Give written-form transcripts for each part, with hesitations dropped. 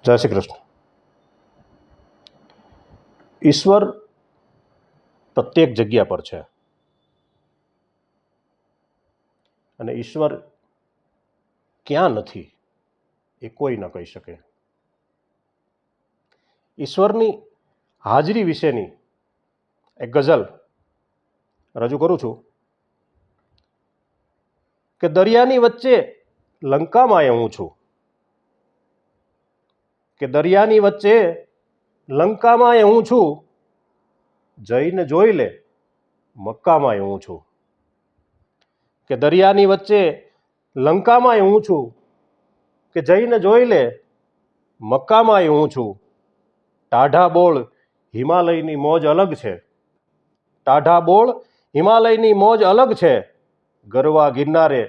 જય શ્રી કૃષ્ણ. ઈશ્વર પ્રત્યેક જગ્યા પર છે અને ઈશ્વર ક્યાં નથી એ કોઈ ન કહી શકે. ઈશ્વરની હાજરી વિશેની એક ગઝલ રજૂ કરું છું કે દરિયાની વચ્ચે લંકામાં હું છું, કે દરિયાની વચ્ચે લંકામાં હું છું, જઈને જોઈ લે મક્કામાં હું છું. કે દરિયાની વચ્ચે લંકામાં હું છું, કે જઈને જોઈ લે મક્કામાં હું છું. ટાઢા બોળ હિમાલયની મોજ અલગ છે, ટાઢા બોળ હિમાલયની મોજ અલગ છે. ગરવા ગિરનારે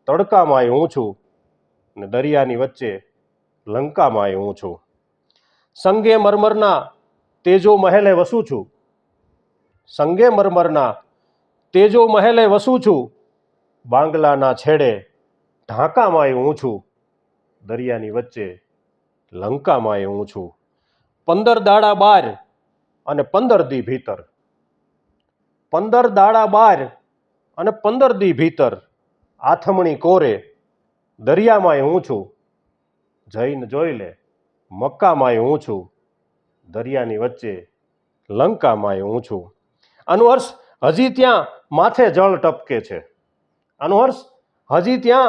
તડકામાં હું છું ને દરિયાની વચ્ચે લંકામાં હું છું. સંગે મરમરના તેજો મહેલે વસું છું, સંગે મરમરના તેજો મહેલે વસું છું. બાંગલાના છેડે ઢાંકામાં હું છું, દરિયાની વચ્ચે લંકામાં હું છું. 15 દાડા બહાર અને 15 દી ભીતર, 15 દાડા બહાર અને 15 દી ભીતર આથમણી કોરે દરિયામાં હું છું. જઈને જોઈ લે મક્કામાં હું છું, દરિયાની વચ્ચે લંકામાં હું છું. આનો અર્થ હજી ત્યાં માથે જળ ટપકે છે, આનો અર્થ હજી ત્યાં